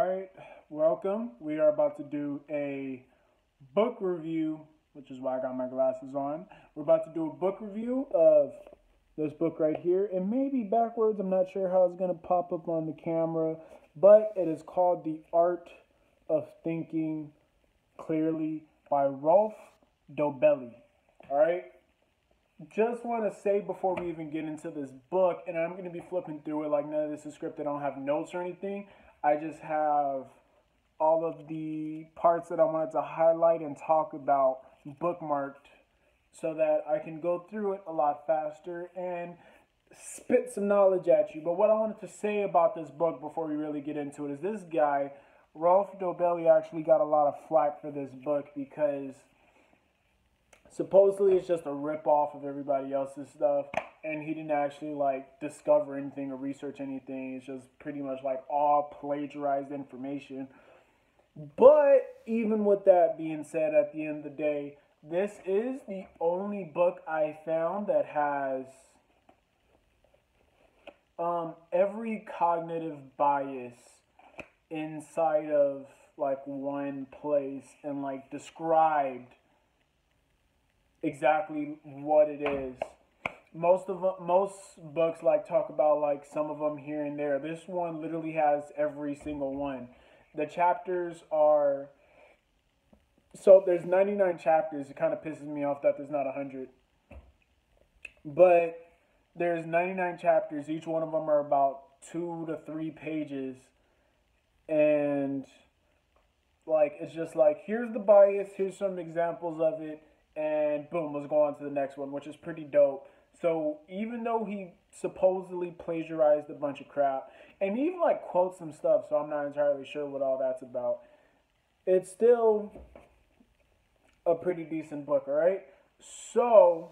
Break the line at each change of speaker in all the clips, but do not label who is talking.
right, welcome. We are about to do a book review, which is why I got my glasses on. We're about to do a book review of this book right here. It may be backwards, I'm not sure how it's going to pop up on the camera, but it is called The Art of Thinking Clearly by Rolf Dobelli. All right, just want to say before we even get into this book, and I'm going to be flipping through it like none of this is scripted. I don't have notes or anything. I just have all of the parts that I wanted to highlight and talk about bookmarked so that I can go through it a lot faster and spit some knowledge at you. But what I wanted to say about this book before we really get into it is this guy, Rolf Dobelli, actually got a lot of flack for this book because supposedly it's just a rip off of everybody else's stuff, and he didn't actually like discover anything or research anything. It's just pretty much like all plagiarized information. But even with that being said, at the end of the day, this is the only book I found that has every cognitive bias inside of like one place and like described exactly what it is. Most books like talk about like some of them here and there. This one literally has every single one. The chapters are there's 99 chapters. It kind of pisses me off that there's not 100. But there's 99 chapters. Each one of them are about 2 to 3 pages. And like it's just like here's the bias, here's some examples of it, and boom, let's go on to the next one, which is pretty dope. So even though he supposedly plagiarized a bunch of crap, and he even like quotes some stuff, so I'm not entirely sure what all that's about, it's still a pretty decent book, all right? So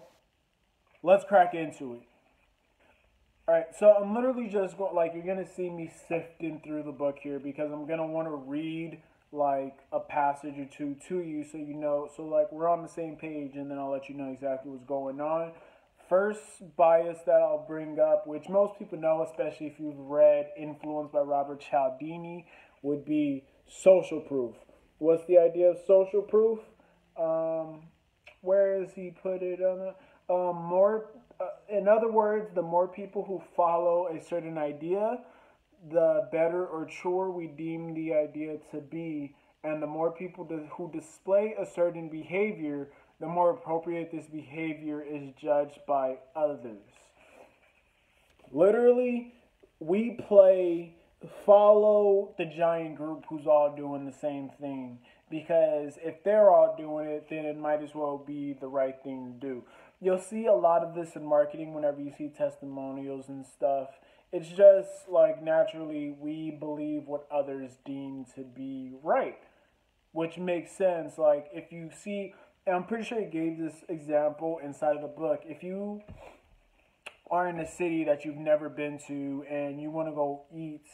let's crack into it. All right, so I'm literally just going, like, you're going to see me sifting through the book here because I'm going to want to read like a passage or two to you so you know, so like we're on the same page, and then I'll let you know exactly what's going on. First bias that I'll bring up, which most people know, especially if you've read Influenced by Robert Cialdini, would be social proof. What's the idea of social proof? Where is he put it on the more in other words, the more people who follow a certain idea, the better or truer we deem the idea to be, and the more people who display a certain behavior, the more appropriate this behavior is judged by others. Literally, we follow the giant group who's all doing the same thing, because if they're all doing it, then it might as well be the right thing to do. You'll see a lot of this in marketing whenever you see testimonials and stuff. It's just like naturally we believe what others deem to be right, which makes sense. Like if you see, and I'm pretty sure he gave this example inside of the book. If you are in a city that you've never been to and you want to go eat,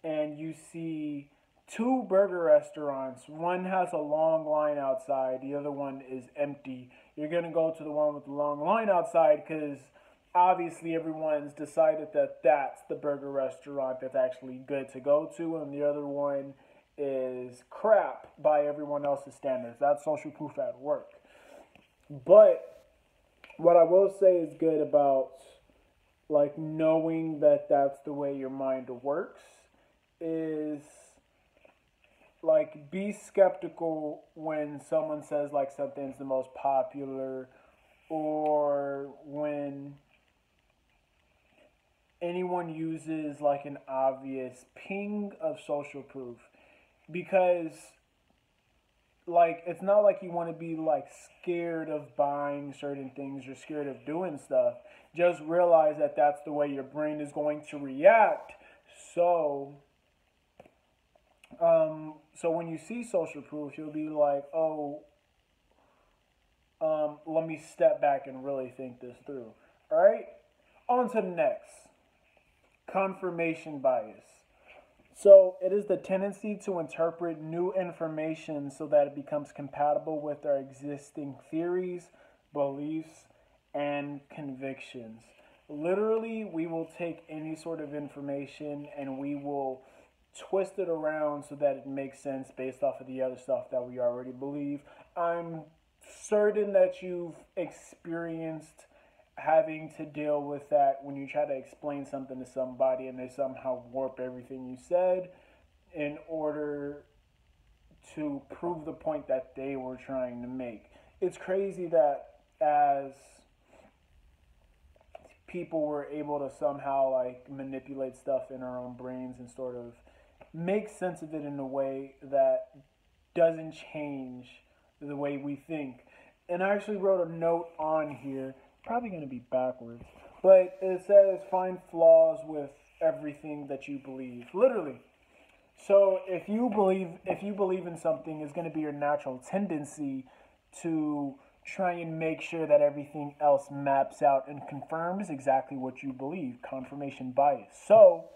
and you see 2 burger restaurants, one has a long line outside, the other one is empty, you're going to go to the one with the long line outside because obviously everyone's decided that that's the burger restaurant that's actually good to go to, and the other one is crap by everyone else's standards. That's social proof at work. But what I will say is good about like knowing that that's the way your mind works is like be skeptical when someone says like something's the most popular, or when anyone uses like an obvious ping of social proof, because like it's not like you want to be like scared of buying certain things or scared of doing stuff. Just realize that that's the way your brain is going to react. So when you see social proof, you'll be like, oh, let me step back and really think this through. All right, on to the next. Confirmation bias. So it is the tendency to interpret new information so that it becomes compatible with our existing theories, beliefs, and convictions. Literally, we will take any sort of information and we will twist it around so that it makes sense based off of the other stuff that we already believe. I'm certain that you've experienced having to deal with that when you try to explain something to somebody and they somehow warp everything you said in order to prove the point that they were trying to make. It's crazy that as people were able to somehow like manipulate stuff in our own brains and sort of make sense of it in a way that doesn't change the way we think. And I actually wrote a note on here, probably going to be backwards, but it says find flaws with everything that you believe. Literally. So if you believe in something, it's going to be your natural tendency to try and make sure that everything else maps out and confirms exactly what you believe. Confirmation bias. So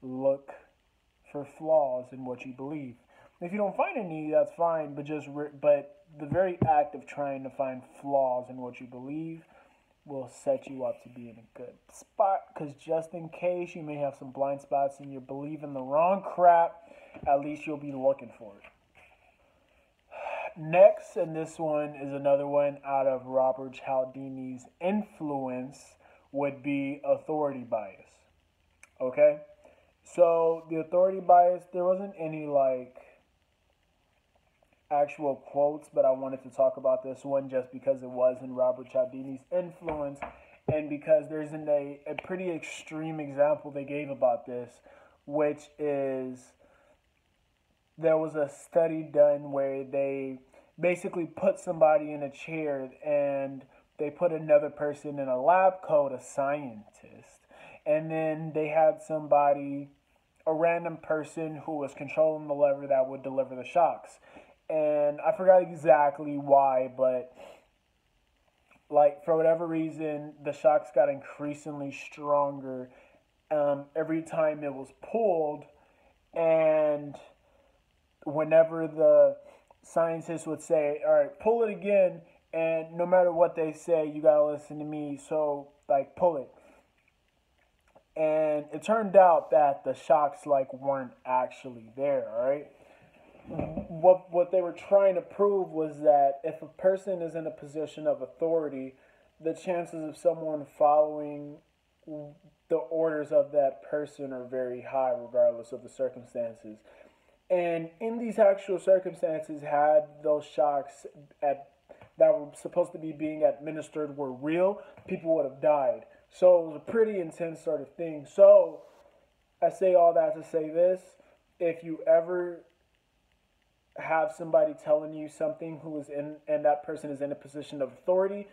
look for flaws in what you believe. If you don't find any, that's fine. But the very act of trying to find flaws in what you believe will set you up to be in a good spot. Because just in case you may have some blind spots and you're believing the wrong crap, at least you'll be looking for it. Next, and this one is another one out of Robert Cialdini's influence, would be authority bias. Okay? So the authority bias, there wasn't any like actual quotes, but I wanted to talk about this one just because it was in Robert Cialdini's influence and because there's a pretty extreme example they gave about this, which is there was a study done where they basically put somebody in a chair and they put another person in a lab coat, a scientist, and then they had a random person who was controlling the lever that would deliver the shocks. And I forgot exactly why, but like for whatever reason, the shocks got increasingly stronger every time it was pulled, and whenever the scientists would say, all right, pull it again, and no matter what they say, you gotta listen to me, so like pull it. And it turned out that the shocks like weren't actually there, all right? What they were trying to prove was that if a person is in a position of authority, the chances of someone following the orders of that person are very high regardless of the circumstances. And in these actual circumstances, had those shocks that were supposed to be being administered were real, people would have died. So it was a pretty intense sort of thing. So I say all that to say this: if you ever have somebody telling you something and that person is in a position of authority,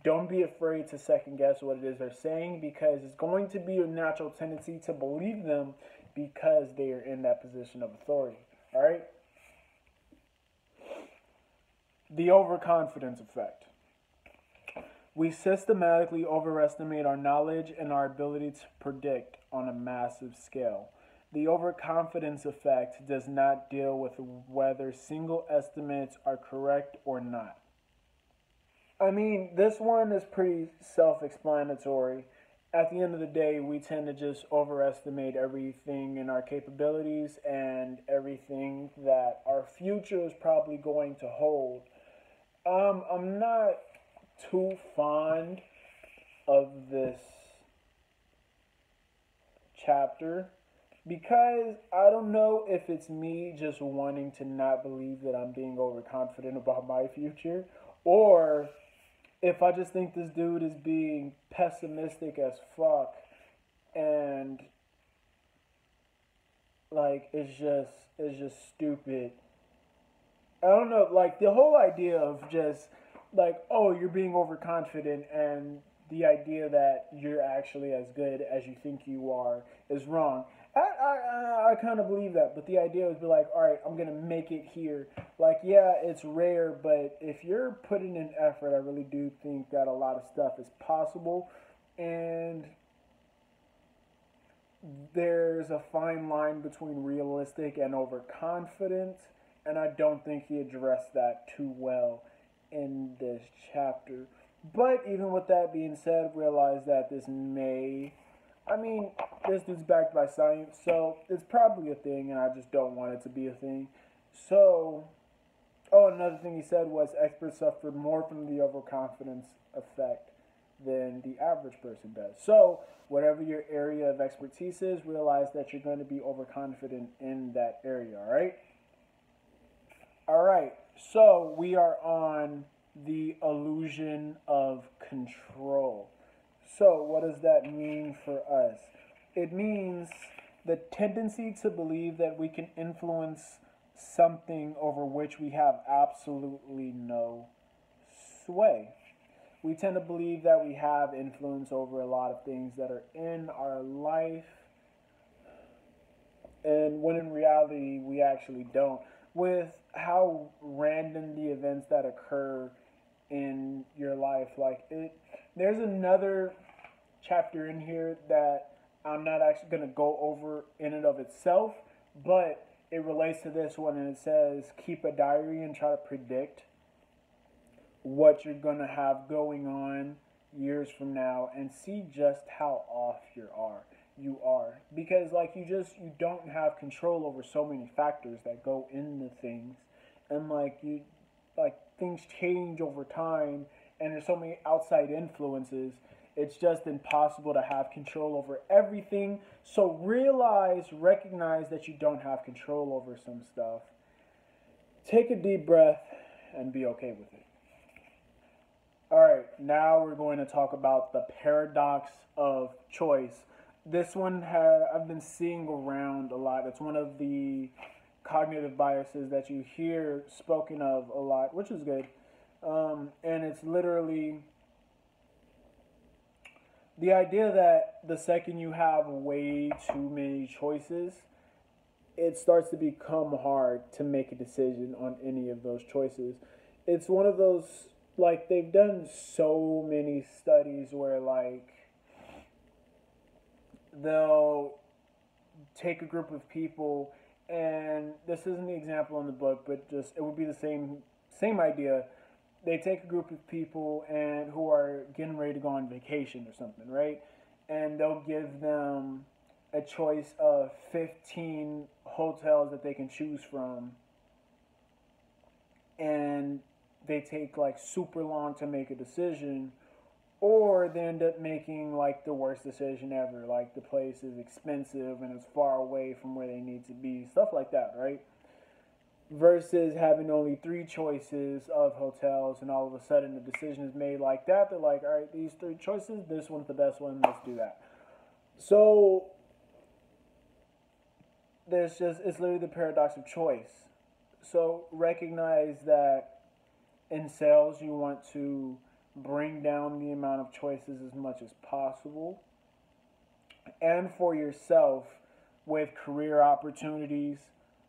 don't be afraid to second guess what it is they're saying, because it's going to be your natural tendency to believe them because they are in that position of authority. All right? The overconfidence effect. We systematically overestimate our knowledge and our ability to predict on a massive scale. The overconfidence effect does not deal with whether single estimates are correct or not. I mean, this one is pretty self-explanatory. At the end of the day, we tend to just overestimate everything in our capabilities and everything that our future is probably going to hold. I'm not too fond of this chapter, because I don't know if it's me just wanting to not believe that I'm being overconfident about my future, or if I just think this dude is being pessimistic as fuck, and like it's just stupid. I don't know, like the whole idea of just like, oh, you're being overconfident, and the idea that you're actually as good as you think you are is wrong. I kind of believe that, but the idea would be like, all right, I'm gonna make it here. Like, yeah, it's rare, but if you're putting in effort, I really do think that a lot of stuff is possible, and there's a fine line between realistic and overconfident, and I don't think he addressed that too well in this chapter. But even with that being said, realize that this may I mean, this is backed by science, so it's probably a thing, and I just don't want it to be a thing. So, oh, another thing he said was experts suffer more from the overconfidence effect than the average person does. So, whatever your area of expertise is, realize that you're going to be overconfident in that area, all right? All right, so we are on the illusion of control. So, what does that mean for us? It means the tendency to believe that we can influence something over which we have absolutely no sway. We tend to believe that we have influence over a lot of things that are in our life, and when in reality, we actually don't. With how random the events that occur in your life, like there's another chapter in here that I'm not actually going to go over in and of itself, but it relates to this one, and it says keep a diary and try to predict what you're going to have going on years from now and see just how off you are, because like you don't have control over so many factors that go into things, and like things change over time, and there's so many outside influences. It's just impossible to have control over everything. So recognize that you don't have control over some stuff. Take a deep breath and be okay with it. All right, now we're going to talk about the paradox of choice. This one I've been seeing around a lot. It's one of the cognitive biases that you hear spoken of a lot, which is good. And it's literally the idea that the second you have way too many choices, it starts to become hard to make a decision on any of those choices. It's one of those, like, they've done so many studies where, like, they'll take a group of people, and this isn't the example in the book, but just it would be the same idea. They take a group of people and who are getting ready to go on vacation or something, right? And they'll give them a choice of 15 hotels that they can choose from, and they take like super long to make a decision, or they end up making like the worst decision ever. Like the place is expensive and it's far away from where they need to be, stuff like that, right? Versus having only three choices of hotels, and all of a sudden the decision is made like that. They're like, all right, these three choices, this one's the best one, let's do that. So it's literally the paradox of choice. So recognize that in sales, you want to bring down the amount of choices as much as possible. And for yourself, with career opportunities,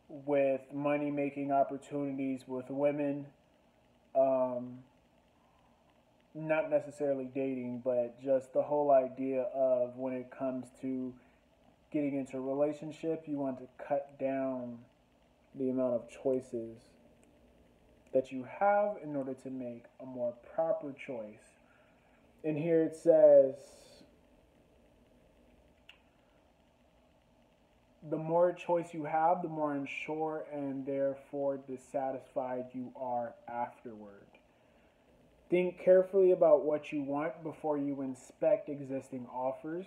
with money making opportunities, with women, not necessarily dating, but just the whole idea of when it comes to getting into a relationship, you want to cut down the amount of choices that you have in order to make a more proper choice. And here it says, the more choice you have, the more unsure and therefore dissatisfied you are afterward. Think carefully about what you want before you inspect existing offers.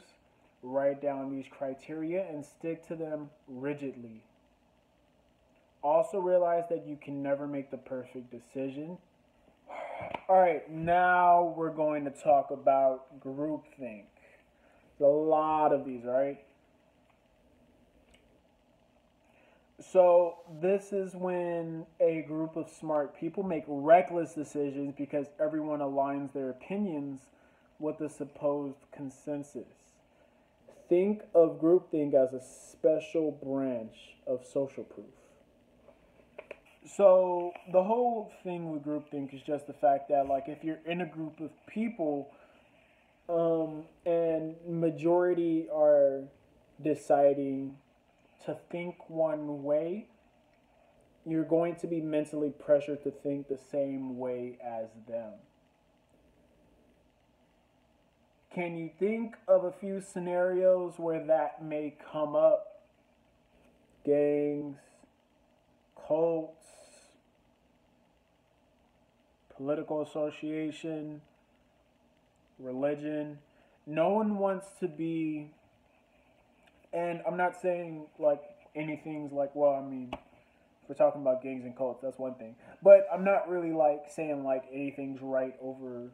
Write down these criteria and stick to them rigidly. Also realize that you can never make the perfect decision. All right, now we're going to talk about groupthink. There's a lot of these, right? So this is when a group of smart people make reckless decisions because everyone aligns their opinions with the supposed consensus. Think of groupthink as a special branch of social proof. So the whole thing with groupthink is just the fact that, like, if you're in a group of people, and majority are deciding to think one way, you're going to be mentally pressured to think the same way as them. Can you think of a few scenarios where that may come up? Gangs, cults, political association, religion. No one wants to be, and I'm not saying like anything's like, well, I mean, if we're talking about gangs and cults, that's one thing. But I'm not really like saying like anything's right over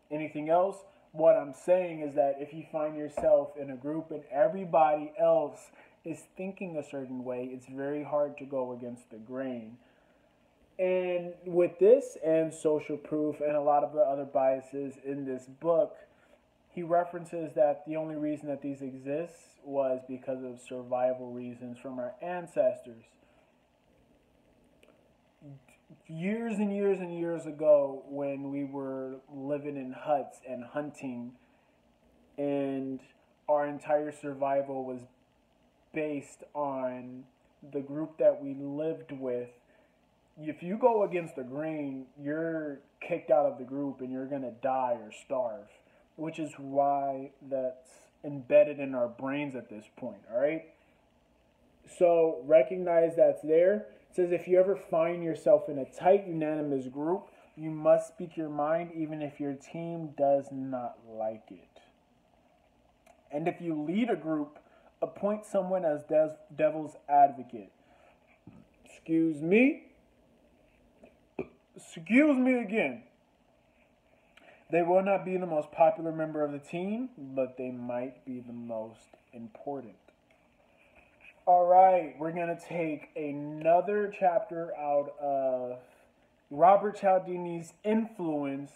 anything else. What I'm saying is that if you find yourself in a group and everybody else is thinking a certain way, it's very hard to go against the grain. And with this and social proof and a lot of the other biases in this book, he references that the only reason that these exist was because of survival reasons from our ancestors. Years and years and years ago, when we were living in huts and hunting, and our entire survival was based on the group that we lived with, if you go against the grain, you're kicked out of the group and you're gonna die or starve, which is why that's embedded in our brains at this point. All right. So recognize that's there. It says if you ever find yourself in a tight, unanimous group, you must speak your mind, even if your team does not like it. And if you lead a group, appoint someone as devil's advocate. Excuse me. Excuse me again. They will not be the most popular member of the team, but they might be the most important. All right, we're going to take another chapter out of Robert Cialdini's Influence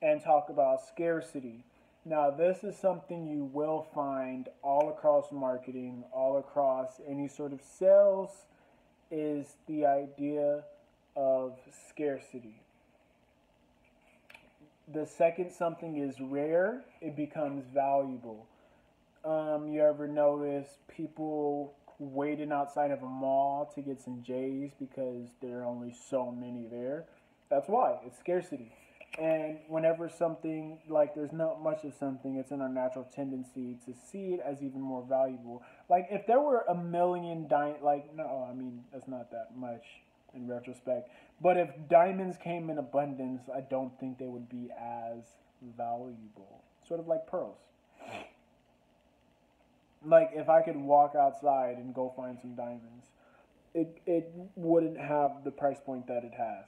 and talk about scarcity. Now, this is something you will find all across marketing, all across any sort of sales, is the idea of scarcity. The second something is rare, it becomes valuable. You ever notice people waiting outside of a mall to get some J's because there are only so many there? That's why. It's scarcity. And whenever something, like there's not much of something, it's in our natural tendency to see it as even more valuable. Like if there were a million no, I mean, that's not that much in retrospect. But if diamonds came in abundance, I don't think they would be as valuable. Sort of like pearls. Like if I could walk outside and go find some diamonds, it wouldn't have the price point that it has.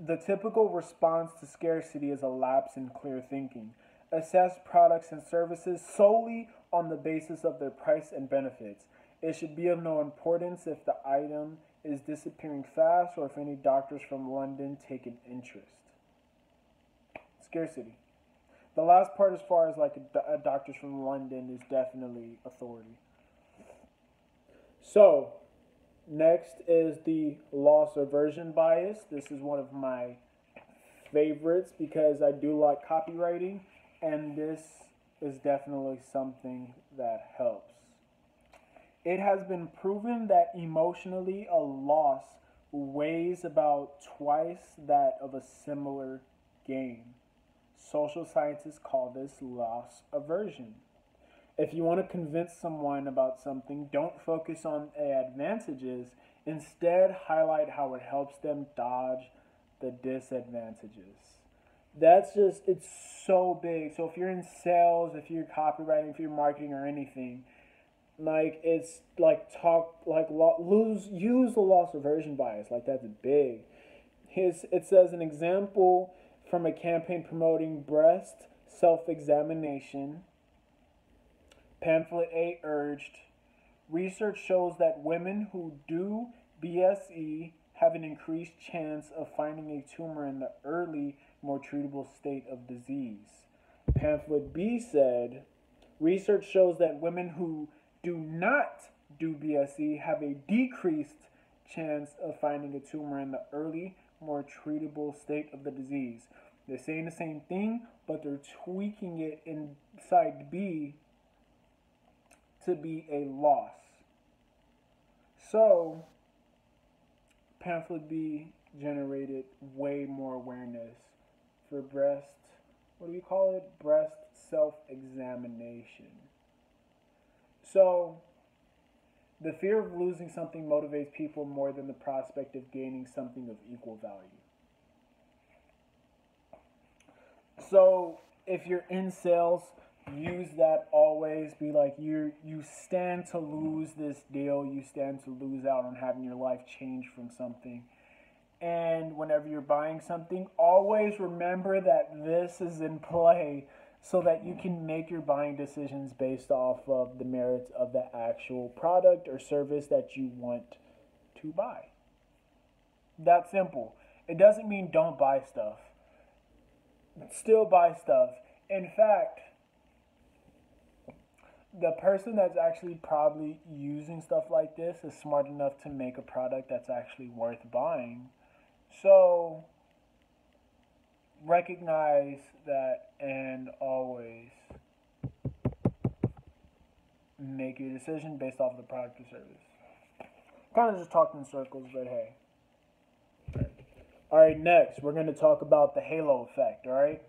The typical response to scarcity is a lapse in clear thinking. Assess products and services solely on the basis of their price and benefits. It should be of no importance if the item is disappearing fast or if any doctors from London take an interest. Scarcity. The last part, as far as like a doctors from London, is definitely authority. So, next is the loss aversion bias. This is one of my favorites because I do like copywriting, and this is definitely something that helps. It has been proven that emotionally a loss weighs about twice that of a similar gain. Social scientists call this loss aversion. If you want to convince someone about something, don't focus on the advantages. Instead, highlight how it helps them dodge the disadvantages. That's just, it's so big. So if you're in sales, if you're copywriting, if you're marketing or anything, like it's like use the loss aversion bias. Like that's big. It says an example from a campaign promoting breast self-examination. Pamphlet A urged, research shows that women who do BSE have an increased chance of finding a tumor in the early, more treatable state of disease. Pamphlet B said, research shows that women who do not do BSE have a decreased chance of finding a tumor in the early, more treatable state of the disease. They're saying the same thing, but they're tweaking it inside B to be a loss. So, pamphlet B generated way more awareness for breast what do we call it? Breast self-examination. So, the fear of losing something motivates people more than the prospect of gaining something of equal value. So, if you're in sales, use that always. Be like, you stand to lose this deal. You stand to lose out on having your life change from something. And whenever you're buying something, always remember that this is in play so that you can make your buying decisions based off of the merits of the actual product or service that you want to buy. That simple. It doesn't mean don't buy stuff. Still buy stuff. In fact, the person that's actually probably using stuff like this is smart enough to make a product that's actually worth buying. So recognize that and always make your decision based off of the product or service. Kind of just talking in circles, but hey. Alright, next we're going to talk about the halo effect, alright?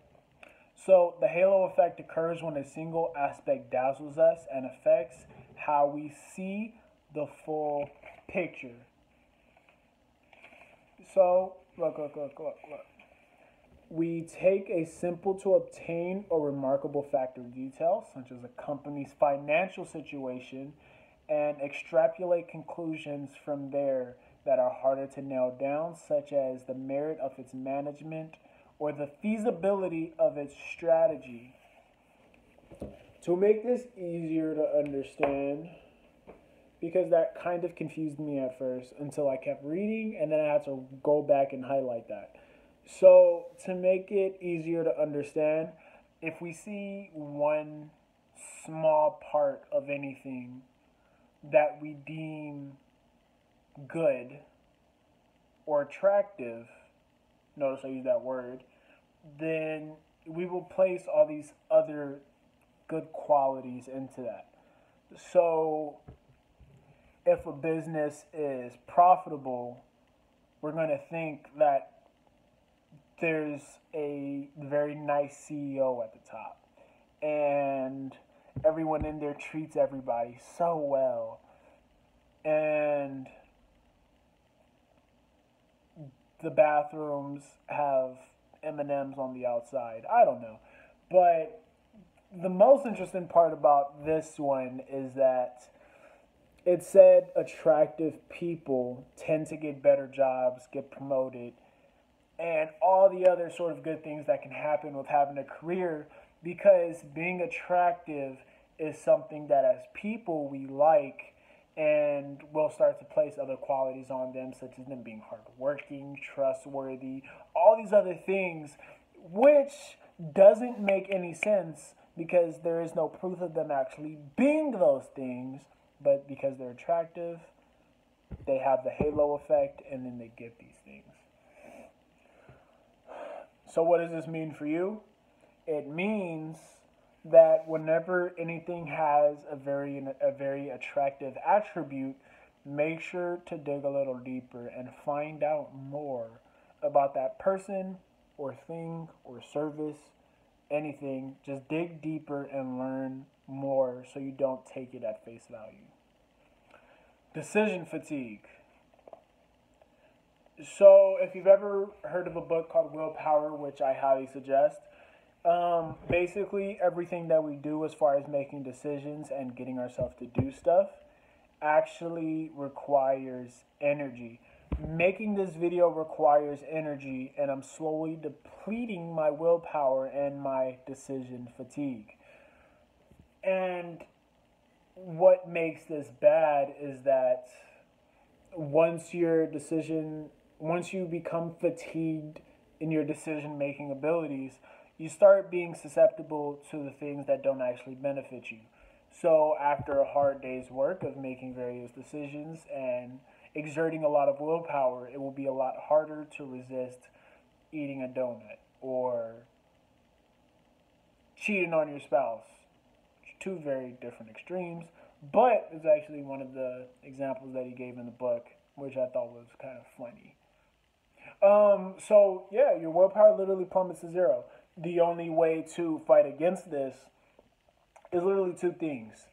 So the halo effect occurs when a single aspect dazzles us and affects how we see the full picture. So, look. We take a simple to obtain or remarkable fact or detail, such as a company's financial situation, and extrapolate conclusions from there that are harder to nail down, such as the merit of its management or the feasibility of its strategy. To make this easier to understand, because that kind of confused me at first until I kept reading and then I had to go back and highlight that. So, to make it easier to understand, if we see one small part of anything that we deem good or attractive, notice I use that word, then we will place all these other good qualities into that. So, if a business is profitable, we're going to think that there's a very nice CEO at the top. And everyone in there treats everybody so well. And the bathrooms have M&Ms on the outside. I don't know. But the most interesting part about this one is that it said attractive people tend to get better jobs, get promoted, and all the other sort of good things that can happen with having a career, because being attractive is something that as people we like, and we'll start to place other qualities on them, such as them being hardworking, trustworthy, all these other things, which doesn't make any sense because there is no proof of them actually being those things, but because they're attractive, they have the halo effect, and then they get these things. So what does this mean for you? It means that whenever anything has a very attractive attribute, make sure to dig a little deeper and find out more about that person or thing or service, anything. Just dig deeper and learn more so you don't take it at face value. Decision fatigue. So, if you've ever heard of a book called Willpower, which I highly suggest, basically everything that we do as far as making decisions and getting ourselves to do stuff actually requires energy. Making this video requires energy, and I'm slowly depleting my willpower and my decision fatigue. And what makes this bad is that once you become fatigued in your decision-making abilities, you start being susceptible to the things that don't actually benefit you. So after a hard day's work of making various decisions and exerting a lot of willpower, it will be a lot harder to resist eating a donut or cheating on your spouse. Two very different extremes, but it's actually one of the examples that he gave in the book, which I thought was kind of funny. So yeah, your willpower literally plummets to zero. the only way to fight against this is literally two things: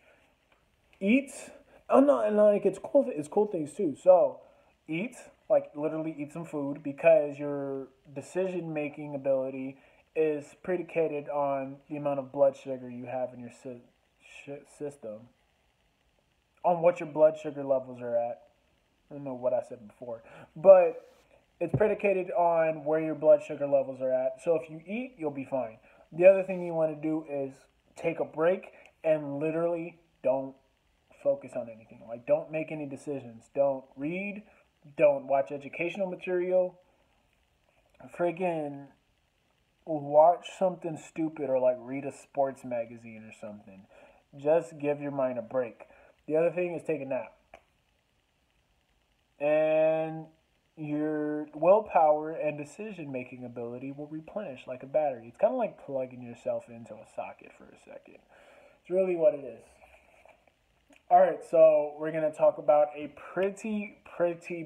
eat. Oh no, and like it's cool. It's cool things too. So, eat, like literally eat some food, because your decision making ability is predicated on the amount of blood sugar you have in your system, on what your blood sugar levels are at. I don't know what I said before, but it's predicated on where your blood sugar levels are at. So if you eat, you'll be fine. The other thing you want to do is take a break and literally don't focus on anything. Like, don't make any decisions. Don't read. Don't watch educational material. Friggin' watch something stupid, or like read a sports magazine or something. Just give your mind a break. The other thing is take a nap. And your willpower and decision making ability will replenish like a battery. It's kind of like plugging yourself into a socket for a second. It's really what it is. All right, so we're going to talk about a pretty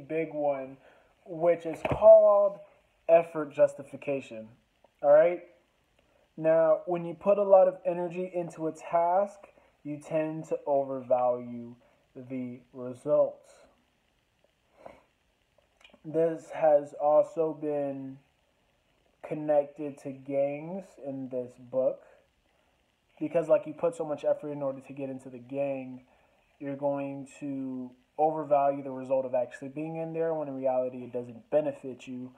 big one, which is called effort justification. All right? Now, when you put a lot of energy into a task, you tend to overvalue the results. This has also been connected to gangs in this book, because like you put so much effort in order to get into the gang, you're going to overvalue the result of actually being in there, when in reality it doesn't benefit you.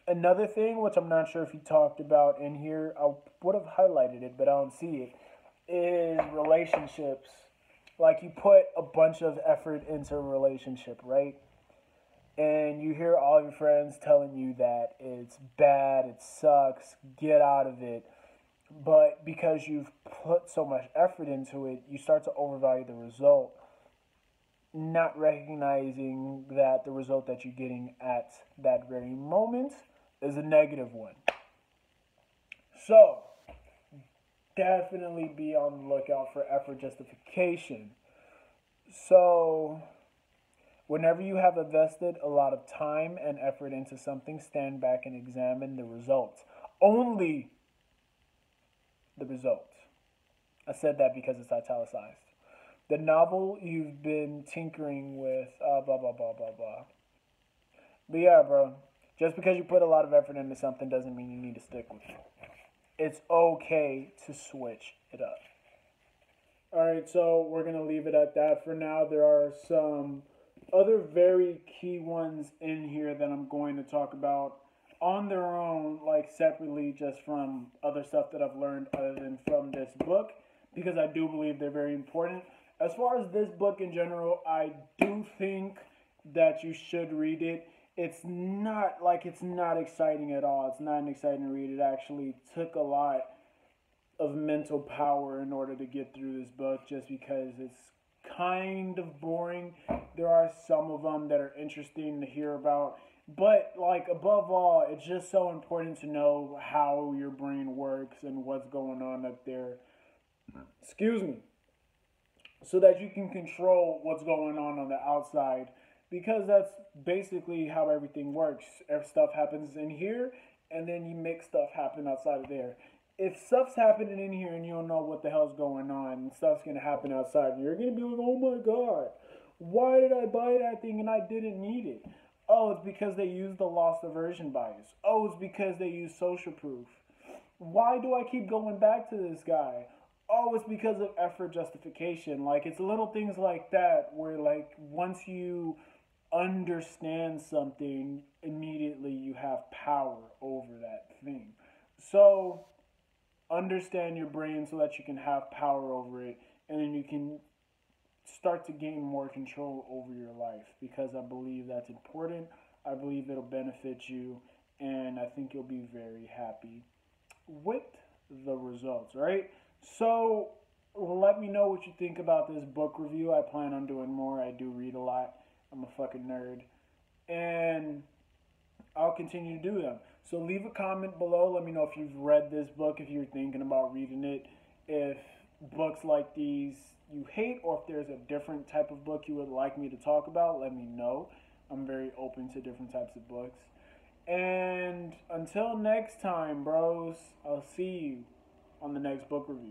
Another thing, which I'm not sure if you talked about in here, I would have highlighted it, but I don't see it, is relationships. Like, you put a bunch of effort into a relationship, right? And you hear all your friends telling you that it's bad, it sucks, get out of it. But because you've put so much effort into it, you start to overvalue the result, not recognizing that the result that you're getting at that very moment is a negative one. So, definitely be on the lookout for effort justification. So, whenever you have invested a lot of time and effort into something, stand back and examine the results. Only the results. I said that because it's italicized. The novel you've been tinkering with, blah, blah, blah, blah, blah. But yeah, bro, just because you put a lot of effort into something doesn't mean you need to stick with it. It's okay to switch it up. Alright, so we're going to leave it at that for now. There are some other very key ones in here that I'm going to talk about on their own, like separately, just from other stuff that I've learned other than from this book, because I do believe they're very important. As far as this book in general, I do think that you should read it. It's not exciting at all. It's not an exciting read. It actually took a lot of mental power in order to get through this book, just because it's kind of boring. There are some of them that are interesting to hear about, but like above all, it's just so important to know how your brain works and what's going on up there. Excuse me. So that you can control what's going on the outside, because that's basically how everything works. If stuff happens in here, and then you make stuff happen outside of there. If stuff's happening in here and you don't know what the hell's going on, and stuff's gonna happen outside, and you're gonna be like, oh my god, why did I buy that thing and I didn't need it? Oh, it's because they used the loss aversion bias. Oh, it's because they used social proof. Why do I keep going back to this guy? Oh, it's because of effort justification. Like, it's little things like that where, like, once you understand something, immediately you have power over that thing. So, understand your brain so that you can have power over it, and then you can start to gain more control over your life, because I believe that's important. I believe it'll benefit you, and I think you'll be very happy with the results, right? So let me know what you think about this book review. I plan on doing more. I do read a lot. I'm a fucking nerd. And I'll continue to do them. So leave a comment below. Let me know if you've read this book, if you're thinking about reading it, if books like these you hate, or if there's a different type of book you would like me to talk about, let me know. I'm very open to different types of books. And until next time, bros, I'll see you on the next book review.